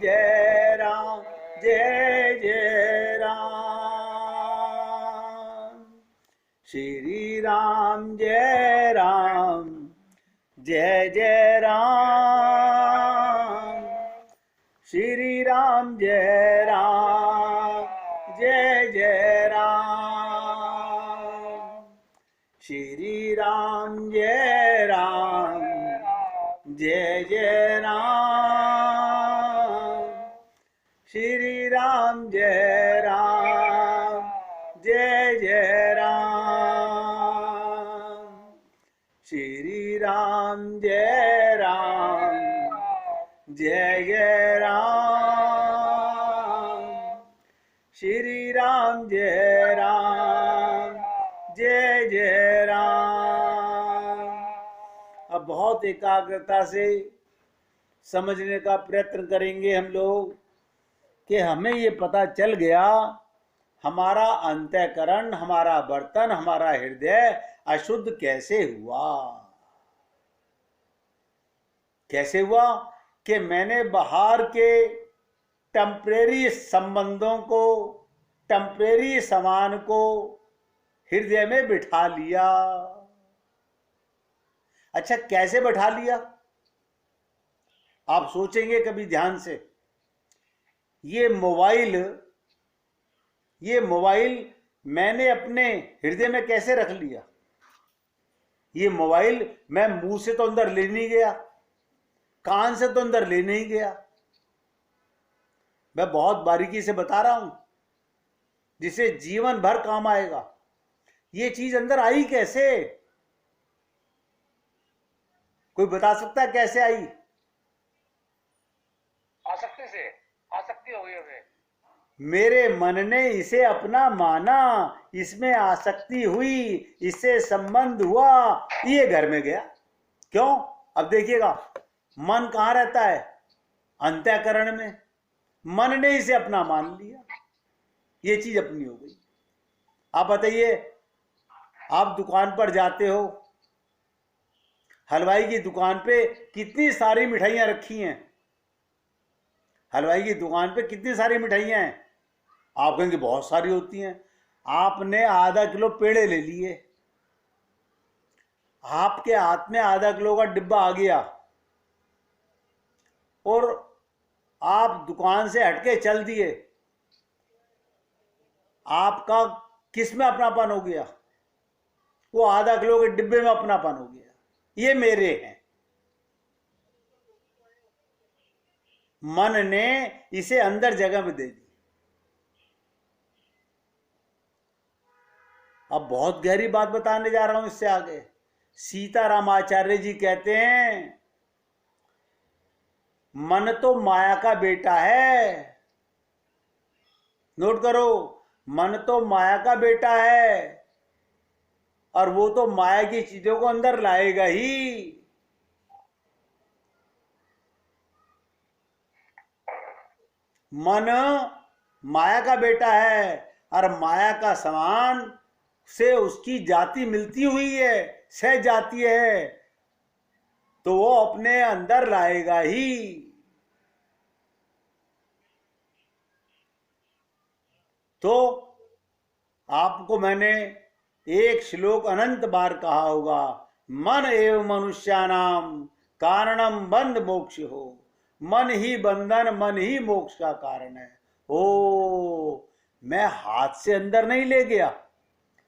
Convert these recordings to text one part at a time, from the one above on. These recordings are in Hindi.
जय राम, जय जय राम। श्री राम जय राम, जय जय राम। श्री राम जय राम, जय जय राम। श्री राम जय राम, जय जय राम। श्री राम जय राम, जय जय राम। श्री राम जय राम, जय जय राम। श्री राम जय राम, जय जय राम। अब बहुत एकाग्रता से समझने का प्रयत्न करेंगे हम लोग कि हमें ये पता चल गया हमारा अंतःकरण, हमारा बर्तन, हमारा हृदय अशुद्ध कैसे हुआ। कैसे हुआ कि मैंने बाहर के टेम्परेरी संबंधों को, टेम्परेरी सामान को हृदय में बिठा लिया। अच्छा, कैसे बैठा लिया? आप सोचेंगे कभी ध्यान से। ये मोबाइल मैंने अपने हृदय में कैसे रख लिया? ये मोबाइल मैं मुंह से तो अंदर ले नहीं गया, कान से तो अंदर ले नहीं गया। मैं बहुत बारीकी से बता रहा हूं जिसे जीवन भर काम आएगा। ये चीज अंदर आई कैसे? कोई बता सकता है कैसे आई? आसक्ति से, आसक्ति हो गई हमें। मेरे मन ने इसे अपना माना, इसमें आसक्ति हुई, इससे संबंध हुआ, ये घर में गया। क्यों? अब देखिएगा, मन कहाँ रहता है? अंतःकरण में। मन ने इसे अपना मान लिया, ये चीज अपनी हो गई। आप बताइए, आप दुकान पर जाते हो, हलवाई की दुकान पे कितनी सारी मिठाइयां रखी हैं। हलवाई की दुकान पे कितनी सारी मिठाइयां हैं? आप कहेंगे बहुत सारी होती हैं। आपने आधा किलो पेड़े ले लिए, आपके हाथ में आधा किलो का डिब्बा आ गया और आप दुकान से हटके चल दिए। आपका किस में अपनापन हो गया? वो आधा किलो के डिब्बे में अपनापन हो गया। ये मेरे हैं। मन ने इसे अंदर जगह में दे दी। अब बहुत गहरी बात बताने जा रहा हूं इससे आगे। सीतारामाचार्य जी कहते हैं, मन तो माया का बेटा है। नोट करो, मन तो माया का बेटा है और वो तो माया की चीजों को अंदर लाएगा ही। मन माया का बेटा है और माया का समान से उसकी जाति मिलती हुई है, सह जाती है, तो वो अपने अंदर लाएगा ही। तो आपको मैंने एक श्लोक अनंत बार कहा होगा, मन एव मनुष्यानाम कारणम बंध मोक्ष हो। मन ही बंधन, मन ही मोक्ष का कारण है। ओ, मैं हाथ से अंदर नहीं ले गया,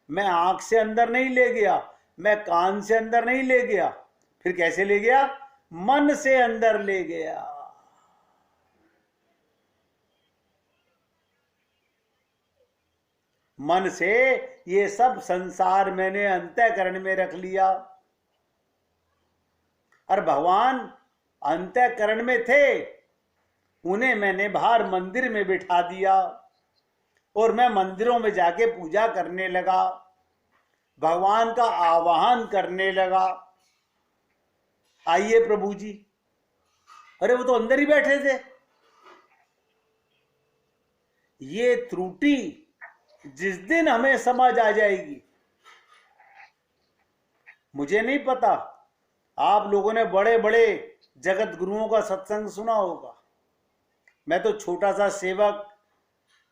मैं आंख से अंदर नहीं ले गया, मैं कान से अंदर नहीं ले गया, फिर कैसे ले गया? मन से अंदर ले गया। मन से ये सब संसार मैंने अंतःकरण में रख लिया। और भगवान अंतःकरण में थे, उन्हें मैंने बाहर मंदिर में बिठा दिया और मैं मंदिरों में जाके पूजा करने लगा, भगवान का आवाहन करने लगा, आइए प्रभु जी। अरे वो तो अंदर ही बैठे थे। ये त्रुटि जिस दिन हमें समझ आ जाएगी, मुझे नहीं पता, आप लोगों ने बड़े बड़े जगत गुरुओं का सत्संग सुना होगा, मैं तो छोटा सा सेवक,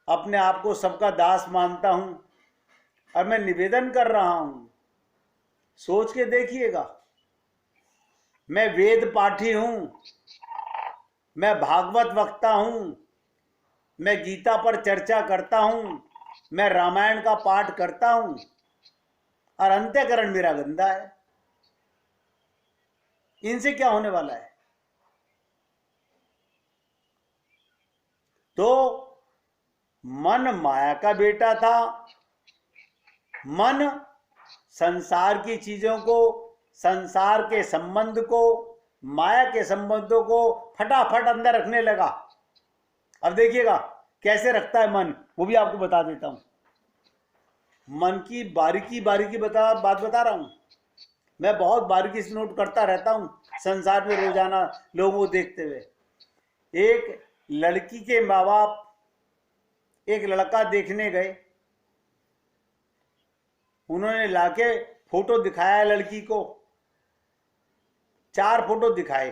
अपने आप को सबका दास मानता हूं, और मैं निवेदन कर रहा हूं, सोच के देखिएगा। मैं वेद पाठी हूं, मैं भागवत वक्ता हूं, मैं गीता पर चर्चा करता हूं, मैं रामायण का पाठ करता हूं, और अंतःकरण मेरा गंदा है। इनसे क्या होने वाला है? तो मन माया का बेटा था। मन संसार की चीजों को, संसार के संबंध को, माया के संबंधों को फटाफट अंदर रखने लगा। अब देखिएगा कैसे रखता है मन, वो भी आपको बता देता हूं। मन की बारीकी बारीकी बात बता रहा हूं। मैं बहुत बारीकी से नोट करता रहता हूं संसार में रोजाना लोगों को देखते हुए। एक लड़की के माँ बाप एक लड़का देखने गए, उन्होंने लाके फोटो दिखाया लड़की को, 4 फोटो दिखाए,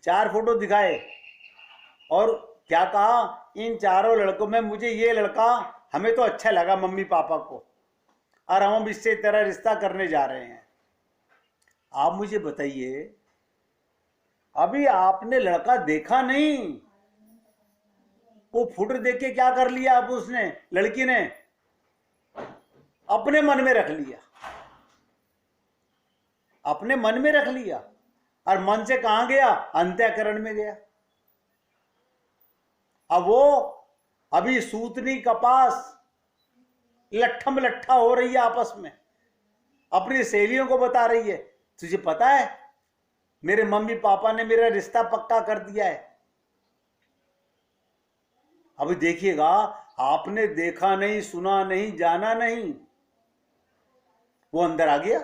4 फोटो दिखाए, और क्या कहा, इन चारों लड़कों में मुझे ये लड़का, हमें तो अच्छा लगा मम्मी पापा को, और हम इससे तेरा रिश्ता करने जा रहे हैं। आप मुझे बताइए, अभी आपने लड़का देखा नहीं, वो फोटो देख के क्या कर लिया? अब उसने, लड़की ने अपने मन में रख लिया, अपने मन में रख लिया, और मन से कहां गया? अंतःकरण में गया। अब वो अभी सूतनी कपास लट्ठम लट्ठा हो रही है आपस में, अपनी सहेलियों को बता रही है, तुझे पता है मेरे मम्मी पापा ने मेरा रिश्ता पक्का कर दिया है। अभी देखिएगा, आपने देखा नहीं, सुना नहीं, जाना नहीं, वो अंदर आ गया।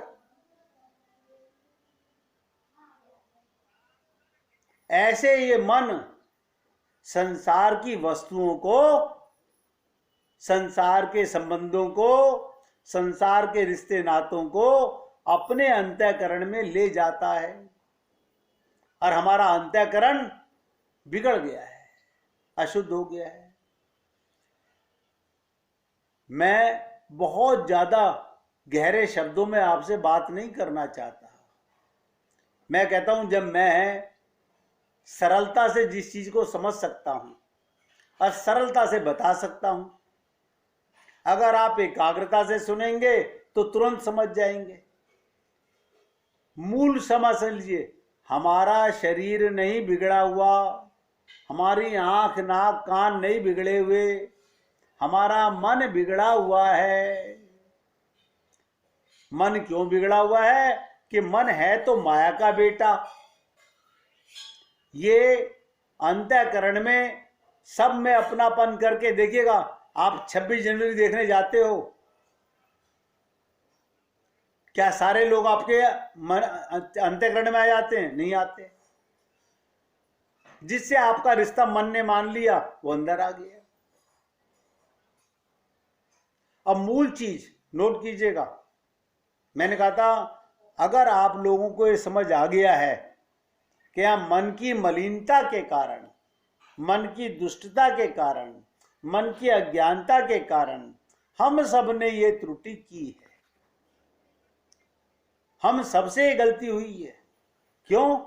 ऐसे ये मन संसार की वस्तुओं को, संसार के संबंधों को, संसार के रिश्ते नातों को अपने अंतःकरण में ले जाता है, और हमारा अंतःकरण बिगड़ गया है, अशुद्ध हो गया है। मैं बहुत ज्यादा गहरे शब्दों में आपसे बात नहीं करना चाहता। मैं कहता हूं, जब मैं सरलता से जिस चीज को समझ सकता हूं और सरलता से बता सकता हूं, अगर आप एकाग्रता से सुनेंगे तो तुरंत समझ जाएंगे। मूल समझ लीजिए, हमारा शरीर नहीं बिगड़ा हुआ, हमारी आंख नाक कान नहीं बिगड़े हुए, हमारा मन बिगड़ा हुआ है। मन क्यों बिगड़ा हुआ है? कि मन है तो माया का बेटा। ये अंतःकरण में सब में अपनापन करके देखिएगा। आप 26 जनवरी देखने जाते हो, क्या सारे लोग आपके अंतःकरण में आ जाते हैं? नहीं आते। जिससे आपका रिश्ता मन ने मान लिया, वो अंदर आ गया। अब मूल चीज नोट कीजिएगा, मैंने कहा था, अगर आप लोगों को ये समझ आ गया है कि हम मन की मलिनता के कारण, मन की दुष्टता के कारण, मन की अज्ञानता के कारण हम सब ने ये त्रुटि की है, हम सबसे गलती हुई है। क्यों?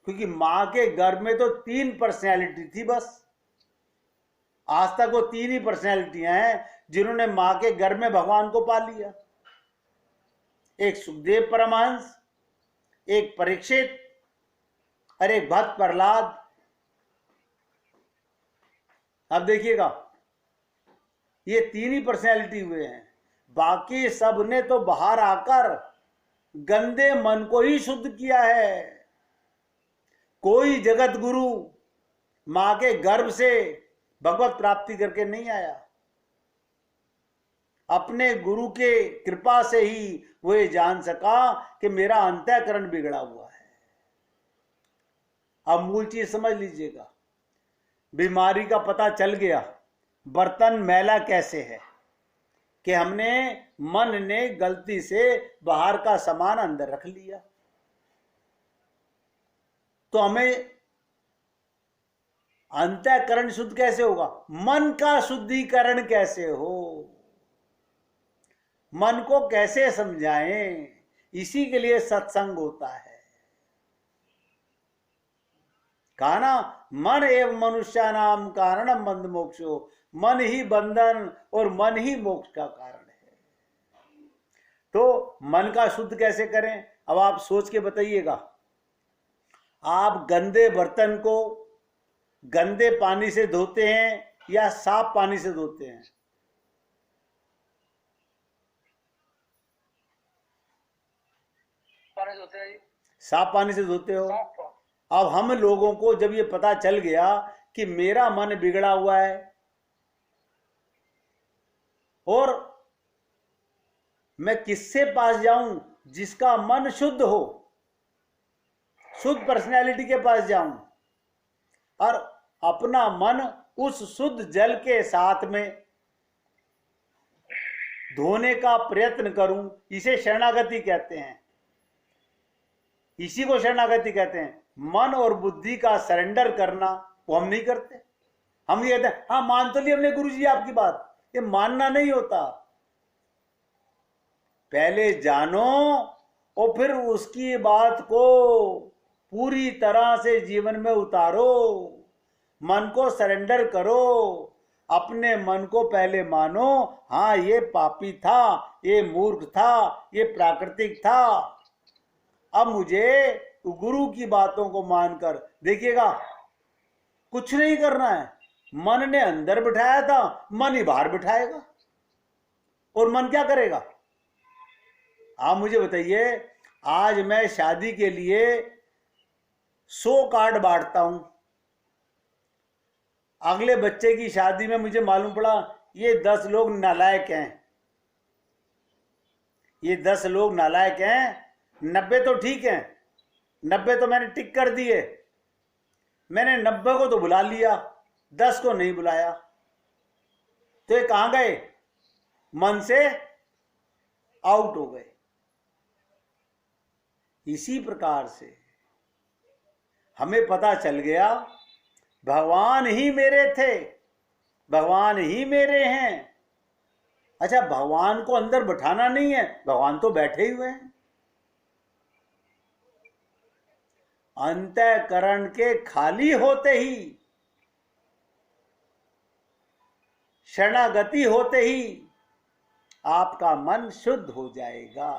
क्योंकि मां के गर्भ में तो 3 पर्सनैलिटी थी बस। आज तक वो 3 ही पर्सनैलिटियां हैं जिन्होंने मां के गर्भ में भगवान को पा लिया। एक सुखदेव परमहंस, एक परीक्षित, और एक भक्त प्रहलाद। अब देखिएगा, ये 3 ही पर्सनैलिटी हुए हैं। बाकी सब ने तो बाहर आकर गंदे मन को ही शुद्ध किया है। कोई जगत गुरु मां के गर्भ से भगवत प्राप्ति करके नहीं आया। अपने गुरु के कृपा से ही वो ये जान सका कि मेरा अंतःकरण बिगड़ा हुआ है। अब मूल चीज समझ लीजिएगा, बीमारी का पता चल गया। बर्तन मैला कैसे है? कि हमने, मन ने गलती से बाहर का सामान अंदर रख लिया। तो हमें अंतःकरण शुद्ध कैसे होगा? मन का शुद्धिकरण कैसे हो, मन को कैसे समझाएं, इसी के लिए सत्संग होता है। कहा ना, मन एवं मनुष्यानाम कारणम बंध मोक्षो, मन ही बंधन और मन ही मोक्ष का कारण है। तो मन का शुद्ध कैसे करें? अब आप सोच के बताइएगा, आप गंदे बर्तन को गंदे पानी से धोते हैं या साफ पानी से धोते हैं? पानी से होते हैं जी। साफ पानी से धोते हो। साफ। अब हम लोगों को जब ये पता चल गया कि मेरा मन बिगड़ा हुआ है और मैं किससे पास जाऊं? जिसका मन शुद्ध हो, शुद्ध पर्सनैलिटी के पास जाऊं और अपना मन उस शुद्ध जल के साथ में धोने का प्रयत्न करूं। इसे शरणागति कहते हैं, इसी को शरणागति कहते हैं। मन और बुद्धि का सरेंडर करना, वो हम नहीं करते। हम ये कहते हैं हाँ मान तो ली हमने गुरु जी आपकी बात, ये मानना नहीं होता। पहले जानो और फिर उसकी बात को पूरी तरह से जीवन में उतारो, मन को सरेंडर करो, अपने मन को पहले मानो, हाँ ये पापी था, ये मूर्ख था, ये प्राकृतिक था। अब मुझे गुरु की बातों को मानकर देखिएगा, कुछ नहीं करना है। मन ने अंदर बिठाया था, मन ही बाहर बिठाएगा। और मन क्या करेगा? आप मुझे बताइए, आज मैं शादी के लिए 100 कार्ड बांटता हूं, अगले बच्चे की शादी में मुझे मालूम पड़ा ये 10 लोग नालायक हैं, ये 10 लोग नालायक हैं, 90 तो ठीक हैं, 90 तो मैंने टिक कर दिए, मैंने 90 को तो बुला लिया, 10 को नहीं बुलाया। तो ये कहां गए? मन से आउट हो गए। इसी प्रकार से हमें पता चल गया भगवान ही मेरे थे, भगवान ही मेरे हैं। अच्छा, भगवान को अंदर बैठाना नहीं है, भगवान तो बैठे ही हुए हैं। अंतःकरण के खाली होते ही, शरणागति होते ही आपका मन शुद्ध हो जाएगा।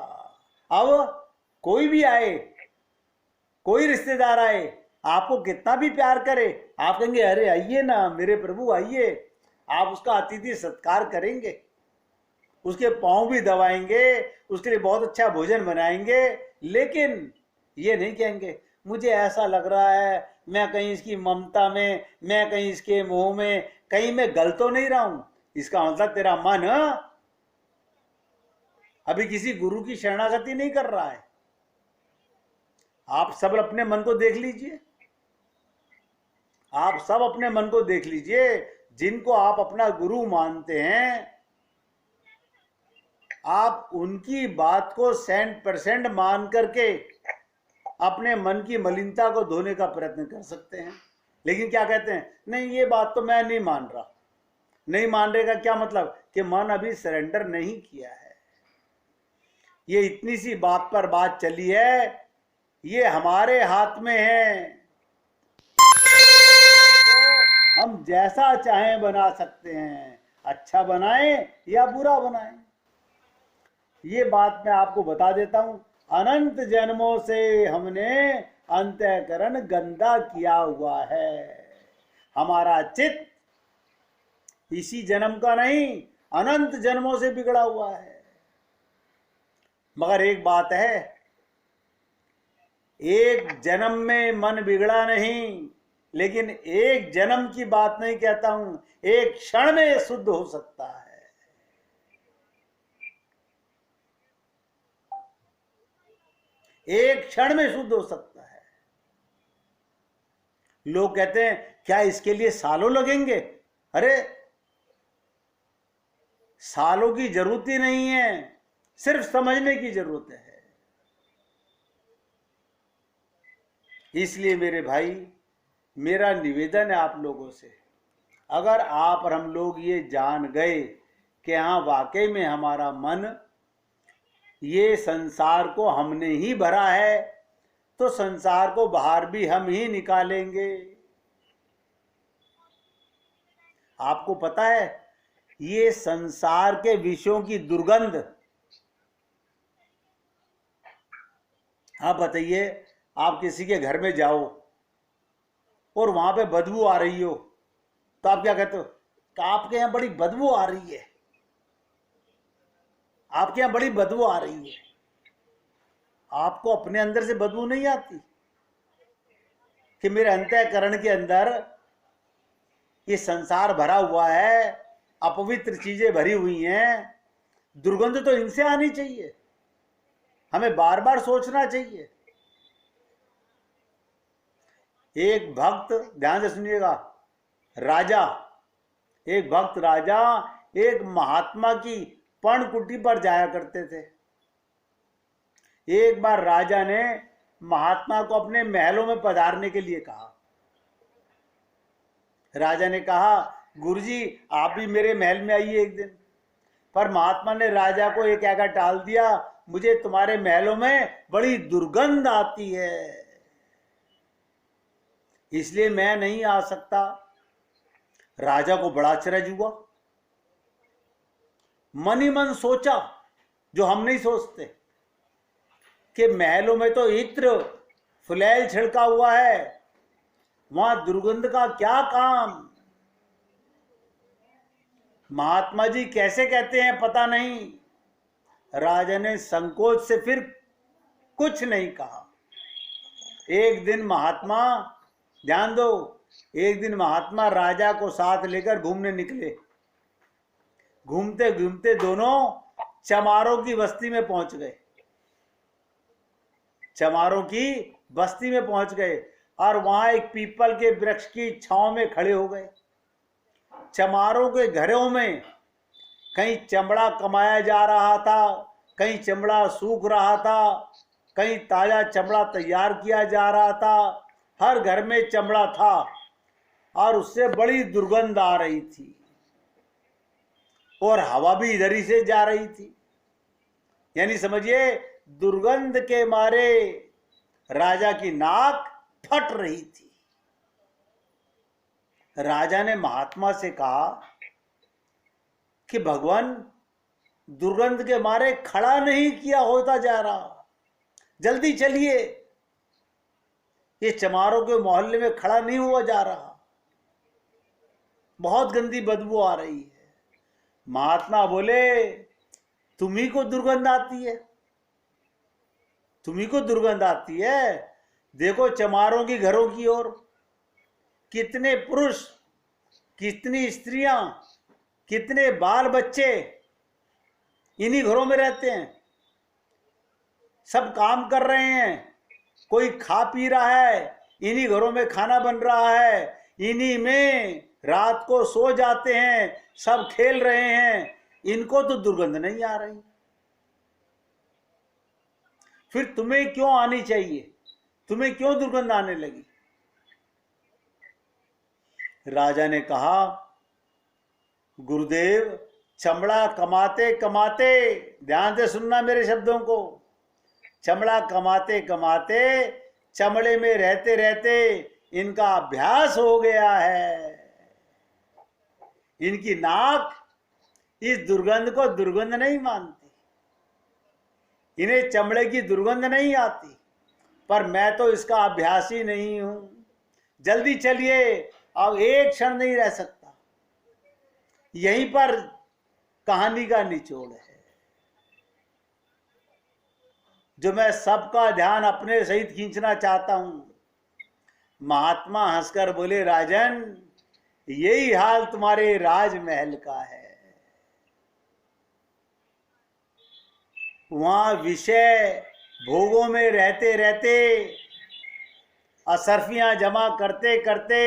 अब कोई भी आए, कोई रिश्तेदार आए, आपको कितना भी प्यार करे, आप कहेंगे अरे आइए ना मेरे प्रभु आइए, आप उसका अतिथि सत्कार करेंगे, उसके पांव भी दबाएंगे, उसके लिए बहुत अच्छा भोजन बनाएंगे। लेकिन ये नहीं कहेंगे मुझे ऐसा लग रहा है मैं कहीं इसकी ममता में, मैं कहीं इसके मोह में, कहीं मैं गल तो नहीं रहा हूं। इसका मतलब तेरा मन अभी किसी गुरु की शरणागति नहीं कर रहा है। आप सब अपने मन को देख लीजिए, आप सब अपने मन को देख लीजिए। जिनको आप अपना गुरु मानते हैं, आप उनकी बात को 100% मान करके अपने मन की मलिनता को धोने का प्रयत्न कर सकते हैं। लेकिन क्या कहते हैं, नहीं ये बात तो मैं नहीं मान रहा। नहीं मान रहे का क्या मतलब? कि मन अभी सरेंडर नहीं किया है। ये इतनी सी बात पर बात चली है, ये हमारे हाथ में है। तो हम जैसा चाहें बना सकते हैं, अच्छा बनाएं या बुरा बनाएं। ये बात मैं आपको बता देता हूं, अनंत जन्मों से हमने अंतःकरण गंदा किया हुआ है। हमारा चित्त इसी जन्म का नहीं, अनंत जन्मों से बिगड़ा हुआ है। मगर एक बात है, एक जन्म में मन बिगड़ा नहीं, लेकिन एक जन्म की बात नहीं कहता हूं, एक क्षण में शुद्ध हो सकता है। एक क्षण में शुद्ध हो सकता है। लोग कहते हैं क्या इसके लिए सालों लगेंगे? अरे सालों की जरूरत ही नहीं है, सिर्फ समझने की जरूरत है। इसलिए मेरे भाई, मेरा निवेदन है आप लोगों से, अगर आप और हम लोग ये जान गए कि हाँ वाकई में हमारा मन ये संसार को हमने ही भरा है, तो संसार को बाहर भी हम ही निकालेंगे। आपको पता है ये संसार के विषयों की दुर्गंध, आप बताइए, आप किसी के घर में जाओ और वहां पे बदबू आ रही हो तो आप क्या कहते हो कि आपके यहाँ बड़ी बदबू आ रही है, आपके यहाँ बड़ी बदबू आ रही है। आपको अपने अंदर से बदबू नहीं आती कि मेरे अंतःकरण के अंदर ये संसार भरा हुआ है, अपवित्र चीजें भरी हुई हैं, दुर्गंध तो इनसे आनी चाहिए। हमें बार बार सोचना चाहिए। एक भक्त, ध्यान से सुनिएगा, राजा, एक भक्त राजा एक महात्मा की पर्णकुटी पर जाया करते थे। एक बार राजा ने महात्मा को अपने महलों में पधारने के लिए कहा। राजा ने कहा, गुरुजी आप भी मेरे महल में आइए एक दिन। पर महात्मा ने राजा को एक कहकर टाल दिया, मुझे तुम्हारे महलों में बड़ी दुर्गंध आती है, इसलिए मैं नहीं आ सकता। राजा को बड़ा आश्चर्य हुआ, मन ही मन सोचा जो हम नहीं सोचते कि महलों में तो इत्र फुलैल छिड़का हुआ है, वहां दुर्गंध का क्या काम। महात्मा जी कैसे कहते हैं पता नहीं। राजा ने संकोच से फिर कुछ नहीं कहा। एक दिन महात्मा, ध्यान दो, एक दिन महात्मा राजा को साथ लेकर घूमने निकले। घूमते घूमते दोनों चमारों की बस्ती में पहुंच गए। चमारों की बस्ती में पहुंच गए और वहां एक पीपल के वृक्ष की छांव में खड़े हो गए। चमारों के घरों में कहीं चमड़ा कमाया जा रहा था, कहीं चमड़ा सूख रहा था, कहीं ताजा चमड़ा तैयार किया जा रहा था। हर घर में चमड़ा था और उससे बड़ी दुर्गंध आ रही थी और हवा भी इधर ही से जा रही थी। यानी समझिए दुर्गंध के मारे राजा की नाक फट रही थी। राजा ने महात्मा से कहा कि भगवान दुर्गंध के मारे खड़ा नहीं किया होता जा रहा, जल्दी चलिए, ये चमारों के मोहल्ले में खड़ा नहीं हुआ जा रहा, बहुत गंदी बदबू आ रही है। महात्मा बोले, तुम्ही को दुर्गंध आती है, तुम्ही को दुर्गंध आती है, देखो चमारों की घरों की ओर, कितने पुरुष, कितनी स्त्रियां, कितने बाल बच्चे इन्हीं घरों में रहते हैं, सब काम कर रहे हैं, कोई खा पी रहा है, इन्हीं घरों में खाना बन रहा है, इन्हीं में रात को सो जाते हैं, सब खेल रहे हैं, इनको तो दुर्गंध नहीं आ रही, फिर तुम्हें क्यों आनी चाहिए, तुम्हें क्यों दुर्गंध आने लगी। राजा ने कहा, गुरुदेव चमड़ा कमाते कमाते, ध्यान से सुनना मेरे शब्दों को, चमड़ा कमाते कमाते, चमड़े में रहते रहते इनका अभ्यास हो गया है, इनकी नाक इस दुर्गंध को दुर्गंध नहीं मानती, इन्हें चमड़े की दुर्गंध नहीं आती, पर मैं तो इसका अभ्यासी नहीं हूं, जल्दी चलिए, अब एक क्षण नहीं रह सकता। यहीं पर कहानी का निचोड़ है, जो मैं सबका ध्यान अपने सहित खींचना चाहता हूं। महात्मा हंसकर बोले, राजन यही हाल तुम्हारे राजमहल का है, वहां विषय भोगों में रहते रहते, असरफियां जमा करते करते,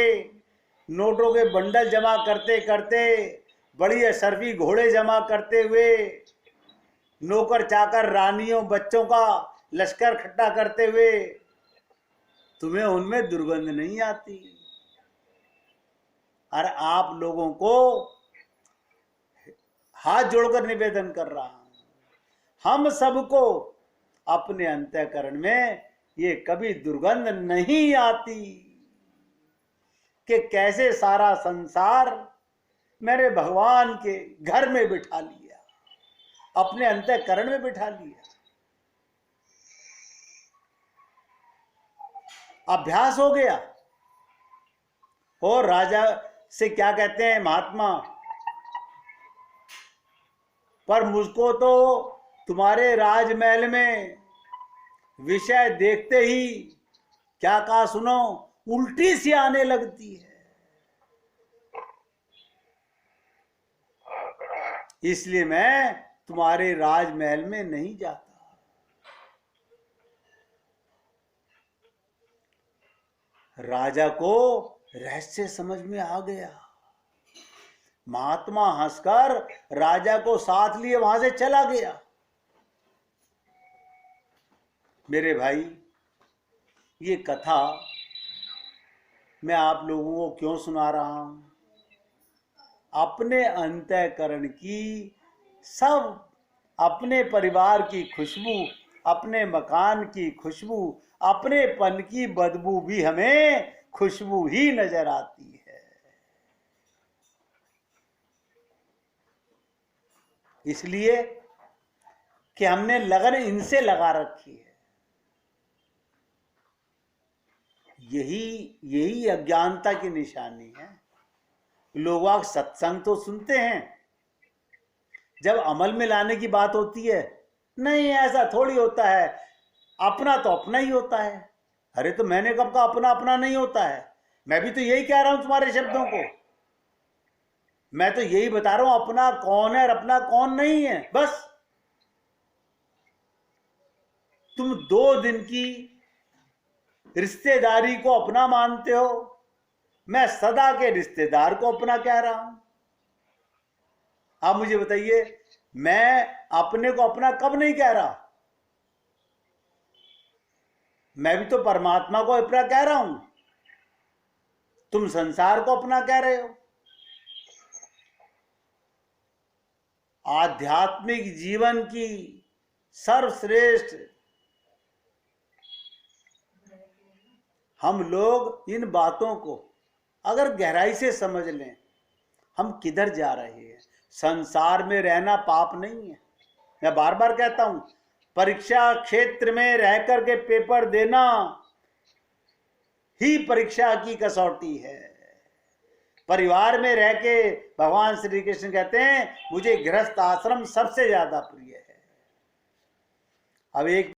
नोटों के बंडल जमा करते करते, बड़ी असरफी घोड़े जमा करते हुए, नौकर चाकर रानियों बच्चों का लश्कर इकट्ठा करते हुए, तुम्हें उनमें दुर्गंध नहीं आती, और आप लोगों को हाथ जोड़कर निवेदन कर रहा हूं, हम सबको अपने अंतःकरण में ये कभी दुर्गंध नहीं आती कि कैसे सारा संसार मेरे भगवान के घर में बिठा लिया, अपने अंतःकरण में बिठा लिया। अभ्यास हो गया। और राजा से क्या कहते हैं महात्मा, पर मुझको तो तुम्हारे राजमहल में विषय देखते ही क्या कहा सुनो, उल्टी सी आने लगती है, इसलिए मैं तुम्हारे राजमहल में नहीं जाता। राजा को रहस्य समझ में आ गया। महात्मा हंसकर राजा को साथ लिए वहां से चला गया। मेरे भाई, ये कथा मैं आप लोगों को क्यों सुना रहा हूं? अपने अंतःकरण की, सब अपने परिवार की खुशबू, अपने मकान की खुशबू, अपने पन की बदबू भी हमें खुशबू ही नजर आती है। इसलिए कि हमने लगन इनसे लगा रखी है। यही अज्ञानता की निशानी है। लोग आप सत्संग तो सुनते हैं, जब अमल में लाने की बात होती है, नहीं ऐसा थोड़ी होता है, अपना तो अपना ही होता है। अरे तो मैंने कब कहा अपना अपना नहीं होता है? मैं भी तो यही कह रहा हूं तुम्हारे शब्दों को। मैं तो यही बता रहा हूं अपना कौन है और अपना कौन नहीं है। बस तुम 2 दिन की रिश्तेदारी को अपना मानते हो, मैं सदा के रिश्तेदार को अपना कह रहा हूं। आप मुझे बताइए, मैं अपने को अपना कब नहीं कह रहा? मैं भी तो परमात्मा को अपना कह रहा हूं, तुम संसार को अपना कह रहे हो। आध्यात्मिक जीवन की सर्वश्रेष्ठ हम लोग इन बातों को अगर गहराई से समझ लें, हम किधर जा रहे हैं। संसार में रहना पाप नहीं है। मैं बार बार कहता हूं, परीक्षा क्षेत्र में रह करके पेपर देना ही परीक्षा की कसौटी है। परिवार में रह के भगवान श्री कृष्ण कहते हैं मुझे गृहस्थ आश्रम सबसे ज्यादा प्रिय है। अब एक